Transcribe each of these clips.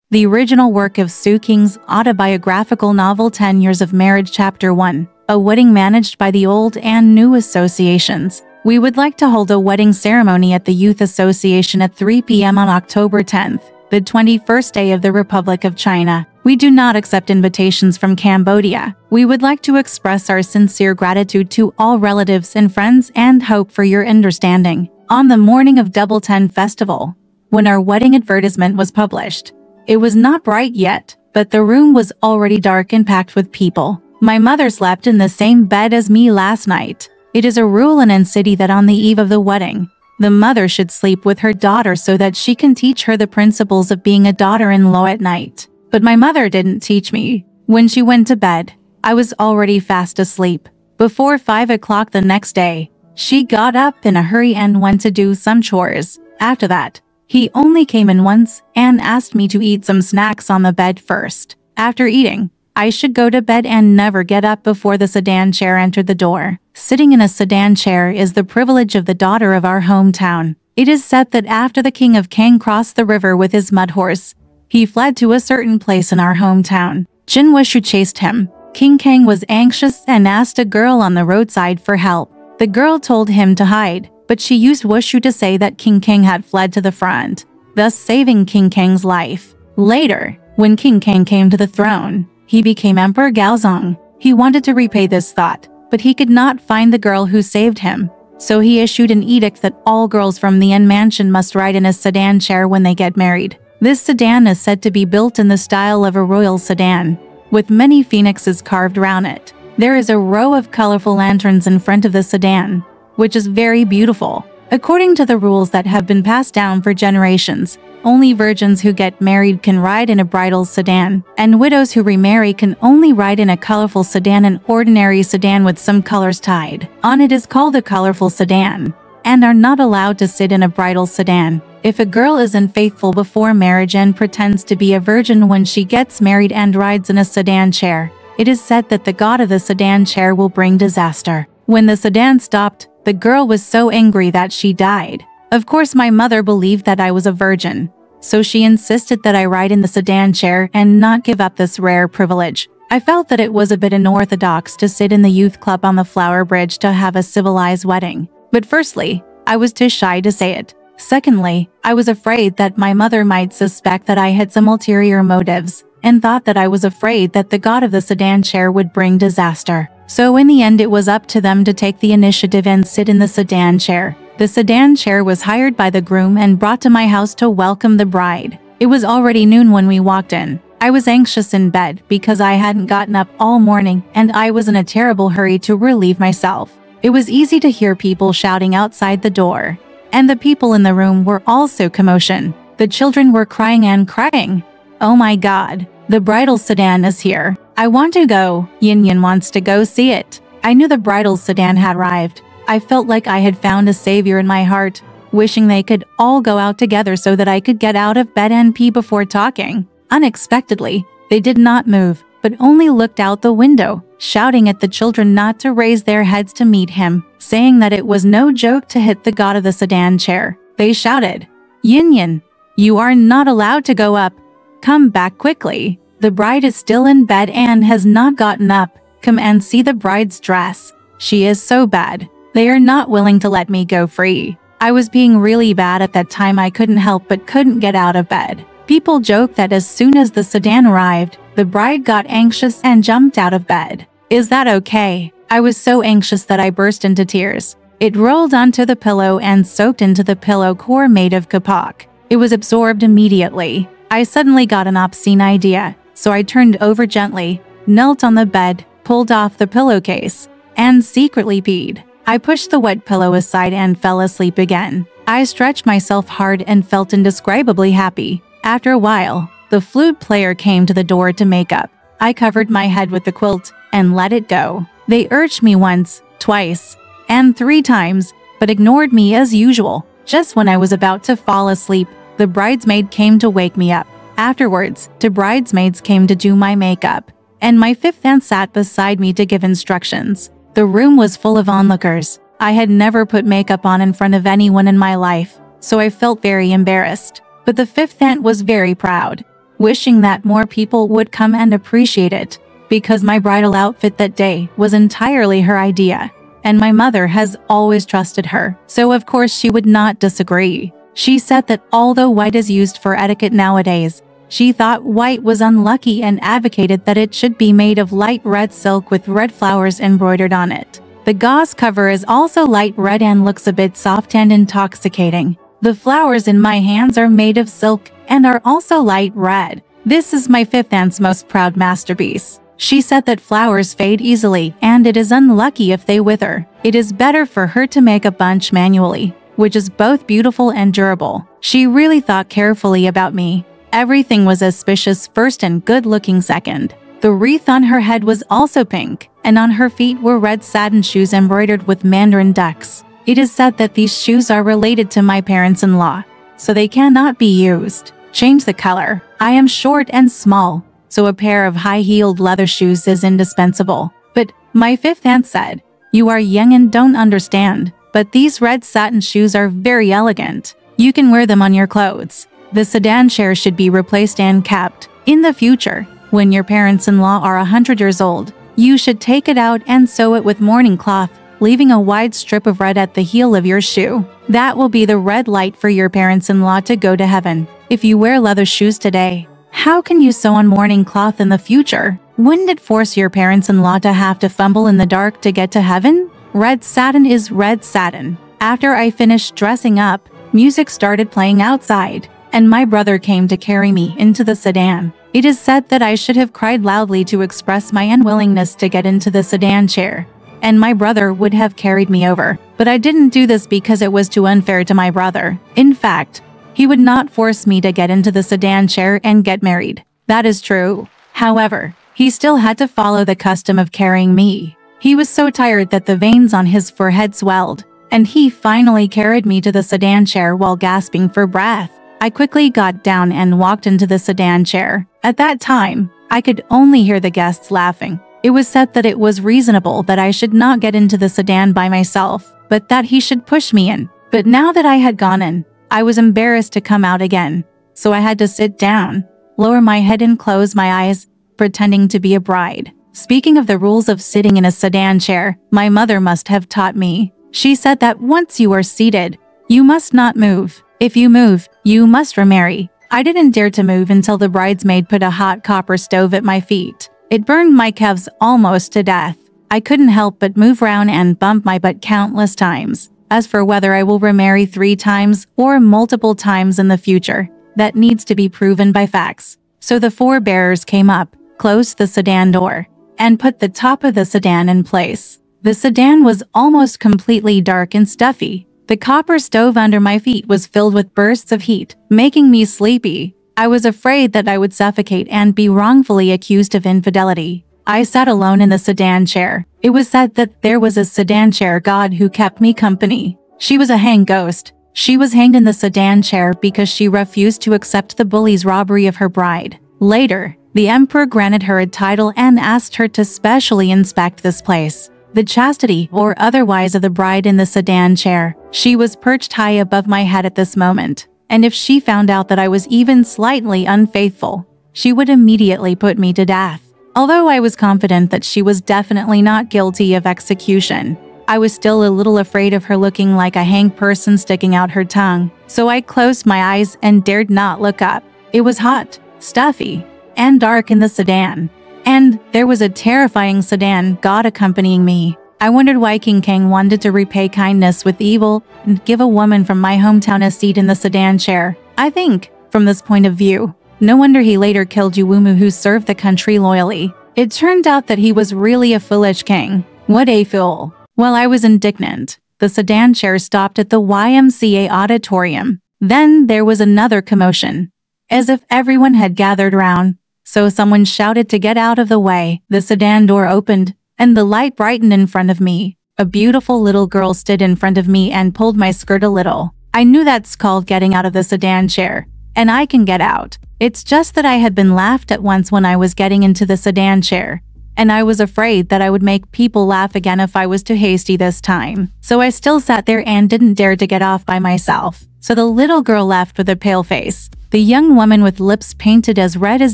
the original work of Su Qing's autobiographical novel 10 Years of Marriage Chapter 1, a wedding managed by the Old and New Associations. We would like to hold a wedding ceremony at the Youth Association at 3 p.m. on October 10th, the 21st day of the Republic of China. We do not accept invitations from Cambodia. We would like to express our sincere gratitude to all relatives and friends and hope for your understanding. On the morning of Double 10 Festival, when our wedding advertisement was published, it was not bright yet, but the room was already dark and packed with people. My mother slept in the same bed as me last night. It is a rule in city that on the eve of the wedding, the mother should sleep with her daughter so that she can teach her the principles of being a daughter-in-law at night. But my mother didn't teach me. When she went to bed, I was already fast asleep. Before 5 o'clock the next day, she got up in a hurry and went to do some chores. After that, he only came in once and asked me to eat some snacks on the bed first. After eating, I should go to bed and never get up before the sedan chair entered the door. Sitting in a sedan chair is the privilege of the daughter of our hometown. It is said that after the king of Kang crossed the river with his mud horse, he fled to a certain place in our hometown. Jin Wushu chased him. King Kang was anxious and asked a girl on the roadside for help. The girl told him to hide, but she used Wushu to say that King Kang had fled to the front, thus saving King Kang's life. Later, when King Kang came to the throne, he became Emperor Gaozong. He wanted to repay this thought, but he could not find the girl who saved him. So he issued an edict that all girls from the N mansion must ride in a sedan chair when they get married. This sedan is said to be built in the style of a royal sedan, with many phoenixes carved around it. There is a row of colorful lanterns in front of the sedan, which is very beautiful. According to the rules that have been passed down for generations, only virgins who get married can ride in a bridal sedan, and widows who remarry can only ride in a colorful sedan. An ordinary sedan with some colors tied on it is called a colorful sedan, and are not allowed to sit in a bridal sedan. If a girl is unfaithful before marriage and pretends to be a virgin when she gets married and rides in a sedan chair, it is said that the god of the sedan chair will bring disaster. When the sedan stopped, the girl was so angry that she died. Of course, my mother believed that I was a virgin, so she insisted that I ride in the sedan chair and not give up this rare privilege. I felt that it was a bit unorthodox to sit in the youth club on the flower bridge to have a civilized wedding. But firstly, I was too shy to say it. Secondly, I was afraid that my mother might suspect that I had some ulterior motives, and thought that I was afraid that the god of the sedan chair would bring disaster. So in the end, it was up to them to take the initiative and sit in the sedan chair. The sedan chair was hired by the groom and brought to my house to welcome the bride. It was already noon when we walked in. I was anxious in bed because I hadn't gotten up all morning and I was in a terrible hurry to relieve myself. It was easy to hear people shouting outside the door, and the people in the room were also commotion. The children were crying and crying. Oh my God, the bridal sedan is here. I want to go. Yin Yin wants to go see it. I knew the bridal sedan had arrived. I felt like I had found a savior in my heart, wishing they could all go out together so that I could get out of bed and pee before talking. Unexpectedly, they did not move, but only looked out the window, shouting at the children not to raise their heads to meet him, saying that it was no joke to hit the god of the sedan chair. They shouted, "Yin Yin, you are not allowed to go up. Come back quickly. The bride is still in bed and has not gotten up. Come and see the bride's dress. She is so bad. They are not willing to let me go free." I was being really bad at that time. I couldn't help but couldn't get out of bed. People joke that as soon as the sedan arrived, the bride got anxious and jumped out of bed. Is that okay? I was so anxious that I burst into tears. It rolled onto the pillow and soaked into the pillow core made of kapok. It was absorbed immediately. I suddenly got an obscene idea, so I turned over gently, knelt on the bed, pulled off the pillowcase, and secretly peed. I pushed the wet pillow aside and fell asleep again. I stretched myself hard and felt indescribably happy. After a while, the flute player came to the door to make up. I covered my head with the quilt and let it go. They urged me once, twice, and 3 times, but ignored me as usual. Just when I was about to fall asleep, the bridesmaid came to wake me up. Afterwards, 2 bridesmaids came to do my makeup, and my 5th aunt sat beside me to give instructions. The room was full of onlookers. I had never put makeup on in front of anyone in my life, so I felt very embarrassed. But the 5th aunt was very proud. wishing that more people would come and appreciate it, because my bridal outfit that day was entirely her idea, and my mother has always trusted her, so of course she would not disagree. She said that although white is used for etiquette nowadays, she thought white was unlucky and advocated that it should be made of light red silk with red flowers embroidered on it. The gauze cover is also light red and looks a bit soft and intoxicating. The flowers in my hands are made of silk and are also light red. This is my fifth aunt's most proud masterpiece. She said that flowers fade easily and it is unlucky if they wither. It is better for her to make a bunch manually, which is both beautiful and durable. She really thought carefully about me. Everything was auspicious first and good-looking second. The wreath on her head was also pink, and on her feet were red satin shoes embroidered with mandarin ducks. It is said that these shoes are related to my parents-in-law, so they cannot be used. Change the color. I am short and small, so a pair of high-heeled leather shoes is indispensable. But my fifth aunt said, "You are young and don't understand, but these red satin shoes are very elegant. You can wear them on your clothes." The sedan chair should be replaced and kept. In the future, when your parents-in-law are 100 years old, you should take it out and sew it with mourning cloth, leaving a wide strip of red at the heel of your shoe. That will be the red light for your parents-in-law to go to heaven. If you wear leather shoes today, how can you sew on mourning cloth in the future? Wouldn't it force your parents-in-law to have to fumble in the dark to get to heaven? Red satin is red satin. After I finished dressing up, music started playing outside, and my brother came to carry me into the sedan. It is said that I should have cried loudly to express my unwillingness to get into the sedan chair, and my brother would have carried me over. But I didn't do this because it was too unfair to my brother. In fact, he would not force me to get into the sedan chair and get married. That is true. However, he still had to follow the custom of carrying me. He was so tired that the veins on his forehead swelled, and he finally carried me to the sedan chair while gasping for breath. I quickly got down and walked into the sedan chair. At that time, I could only hear the guests laughing. It was said that it was reasonable that I should not get into the sedan by myself, but that he should push me in. But now that I had gone in, I was embarrassed to come out again, so I had to sit down, lower my head and close my eyes, pretending to be a bride. Speaking of the rules of sitting in a sedan chair, my mother must have taught me. She said that once you are seated, you must not move. If you move, you must remarry. I didn't dare to move until the bridesmaid put a hot copper stove at my feet. It burned my calves almost to death. I couldn't help but move around and bump my butt countless times. As for whether I will remarry 3 times or multiple times in the future, that needs to be proven by facts. So the 4 bearers came up, closed the sedan door, and put the top of the sedan in place. The sedan was almost completely dark and stuffy. The copper stove under my feet was filled with bursts of heat, making me sleepy. I was afraid that I would suffocate and be wrongfully accused of infidelity. I sat alone in the sedan chair. It was said that there was a sedan chair god who kept me company. She was a hanged ghost. She was hanged in the sedan chair because she refused to accept the bully's robbery of her bride. Later, the emperor granted her a title and asked her to specially inspect this place. The chastity or otherwise of the bride in the sedan chair. She was perched high above my head at this moment, and if she found out that I was even slightly unfaithful, she would immediately put me to death. Although I was confident that she was definitely not guilty of execution, I was still a little afraid of her looking like a hanged person sticking out her tongue, so I closed my eyes and dared not look up. It was hot, stuffy, and dark in the sedan. And there was a terrifying sedan god accompanying me. I wondered why King Kang wanted to repay kindness with evil and give a woman from my hometown a seat in the sedan chair. I think, from this point of view, no wonder he later killed Yuwumu, who served the country loyally. It turned out that he was really a foolish king. What a fool. While I was indignant, the sedan chair stopped at the YMCA auditorium. Then there was another commotion, as if everyone had gathered round. So someone shouted to get out of the way. The sedan door opened, and the light brightened in front of me. A beautiful little girl stood in front of me and pulled my skirt a little. I knew that's called getting out of the sedan chair, and I can get out. It's just that I had been laughed at once when I was getting into the sedan chair, and I was afraid that I would make people laugh again if I was too hasty this time. So I still sat there and didn't dare to get off by myself. So the little girl left with a pale face. The young woman with lips painted as red as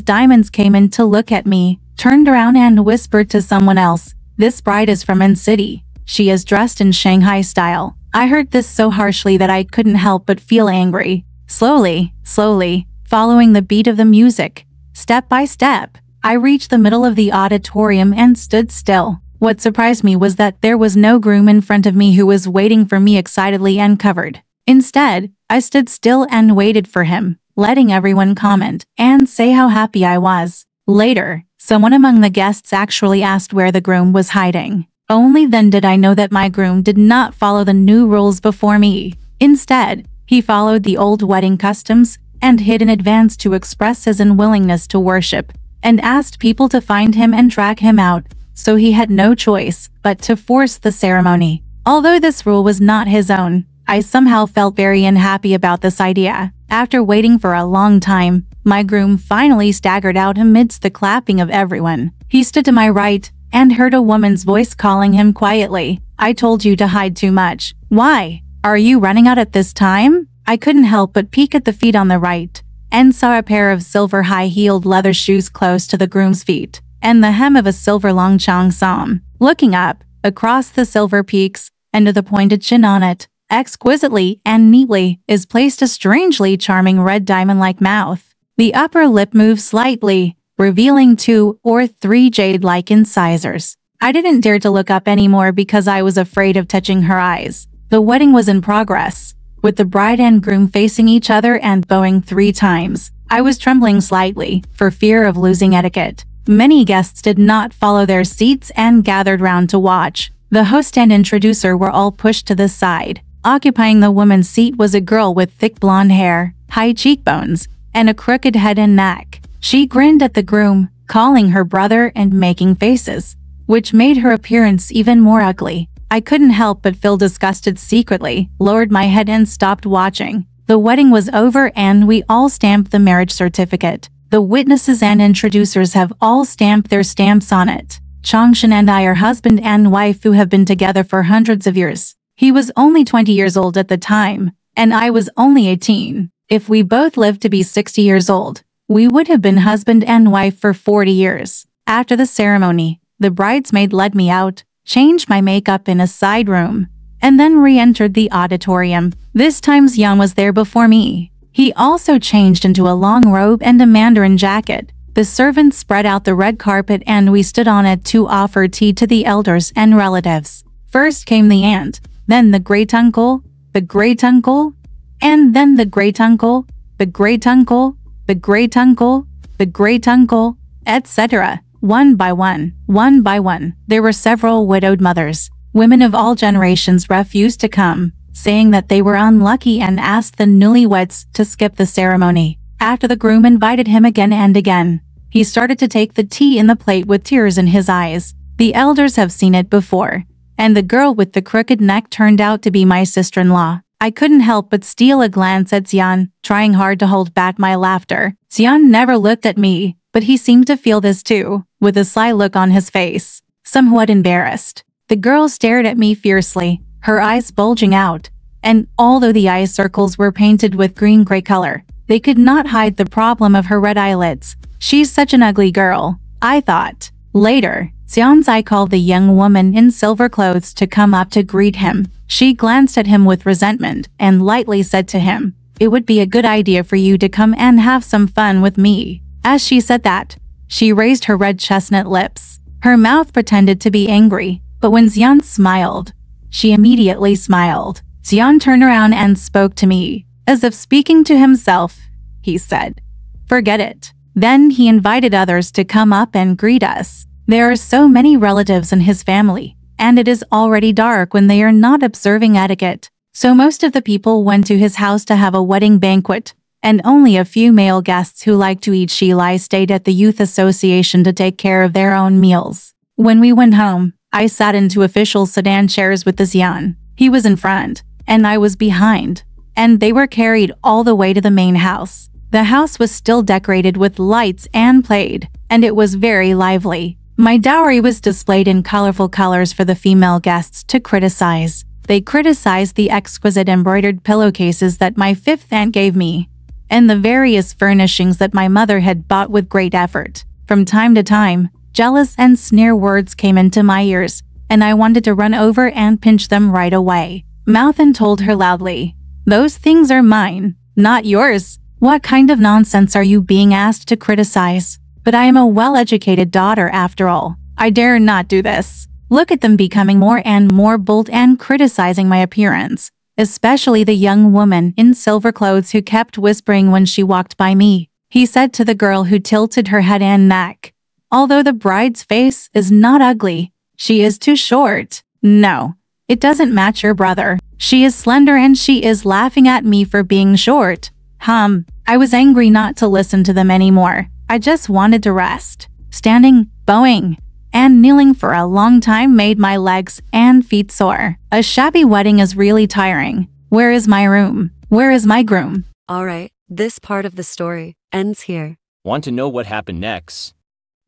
diamonds came in to look at me, turned around and whispered to someone else, "This bride is from N City. She is dressed in Shanghai style." I heard this so harshly that I couldn't help but feel angry. Slowly, following the beat of the music, step by step, I reached the middle of the auditorium and stood still. What surprised me was that there was no groom in front of me who was waiting for me excitedly and covered. Instead, I stood still and waited for him, letting everyone comment and say how happy I was. Later, someone among the guests actually asked where the groom was hiding. Only then did I know that my groom did not follow the new rules before me. Instead, he followed the old wedding customs and hid in advance to express his unwillingness to worship, and asked people to find him and drag him out, so he had no choice but to force the ceremony. Although this rule was not his own, I somehow felt very unhappy about this idea. After waiting for a long time, my groom finally staggered out amidst the clapping of everyone. He stood to my right and heard a woman's voice calling him quietly. "I told you to hide too much. Why? Are you running out at this time?" I couldn't help but peek at the feet on the right, and saw a pair of silver high-heeled leather shoes close to the groom's feet, and the hem of a silver long cheongsam. Looking up, across the silver peaks, and to the pointed chin on it, exquisitely and neatly, is placed a strangely charming red diamond-like mouth. The upper lip moves slightly, revealing 2 or 3 jade-like incisors. I didn't dare to look up anymore because I was afraid of touching her eyes. The wedding was in progress, with the bride and groom facing each other and bowing 3 times. I was trembling slightly, for fear of losing etiquette. Many guests did not follow their seats and gathered round to watch. The host and introducer were all pushed to the side. Occupying the woman's seat was a girl with thick blonde hair, high cheekbones, and a crooked head and neck. She grinned at the groom, calling her brother and making faces, which made her appearance even more ugly. I couldn't help but feel disgusted secretly, lowered my head and stopped watching. The wedding was over and we all stamped the marriage certificate. The witnesses and introducers have all stamped their stamps on it. Changshan and I are husband and wife who have been together for hundreds of years. He was only 20 years old at the time, and I was only 18. If we both lived to be 60 years old, we would have been husband and wife for 40 years. After the ceremony, the bridesmaid led me out, changed my makeup in a side room, and then re-entered the auditorium. This time Xian was there before me. He also changed into a long robe and a mandarin jacket. The servants spread out the red carpet and we stood on it to offer tea to the elders and relatives. First came the aunt, then the great-uncle, the great-uncle, and then the great-uncle, the great-uncle, the great-uncle, the great-uncle, etc. One by one, there were several widowed mothers. Women of all generations refused to come, saying that they were unlucky and asked the newlyweds to skip the ceremony. After the groom invited him again and again, he started to take the tea in the plate with tears in his eyes. The elders have seen it before, and the girl with the crooked neck turned out to be my sister-in-law. I couldn't help but steal a glance at Xian, trying hard to hold back my laughter. Xian never looked at me, but he seemed to feel this too, with a sly look on his face, somewhat embarrassed. The girl stared at me fiercely, her eyes bulging out, and although the eye circles were painted with green-gray color, they could not hide the problem of her red eyelids. She's such an ugly girl, I thought. Later, Xian's eye called the young woman in silver clothes to come up to greet him. She glanced at him with resentment and lightly said to him, "It would be a good idea for you to come and have some fun with me." As she said that, she raised her red chestnut lips. Her mouth pretended to be angry, but when Xian smiled, she immediately smiled. Xian turned around and spoke to me. As if speaking to himself, he said, "Forget it." Then he invited others to come up and greet us. There are so many relatives in his family, and it is already dark when they are not observing etiquette. So most of the people went to his house to have a wedding banquet, and only a few male guests who liked to eat shilai stayed at the youth association to take care of their own meals. When we went home, I sat in 2 official sedan chairs with the Xian. He was in front, and I was behind, and they were carried all the way to the main house. The house was still decorated with lights and played, and it was very lively. My dowry was displayed in colorful colors for the female guests to criticize. They criticized the exquisite embroidered pillowcases that my 5th aunt gave me, and the various furnishings that my mother had bought with great effort. From time to time, jealous and sneer words came into my ears, and I wanted to run over and pinch them right away. Mouthen told her loudly, "Those things are mine, not yours. What kind of nonsense are you being asked to criticize? But I am a well-educated daughter after all. I dare not do this." Look at them becoming more and more bold and criticizing my appearance, especially the young woman in silver clothes who kept whispering when she walked by me. He said to the girl who tilted her head and neck, "Although the bride's face is not ugly, she is too short. No, it doesn't match your brother. She is slender and she is laughing at me for being short." I was angry not to listen to them anymore. I just wanted to rest. Standing, bowing, and kneeling for a long time made my legs and feet sore. A shabby wedding is really tiring. Where is my room? Where is my groom? Alright, this part of the story ends here. Want to know what happened next?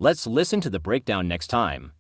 Let's listen to the breakdown next time.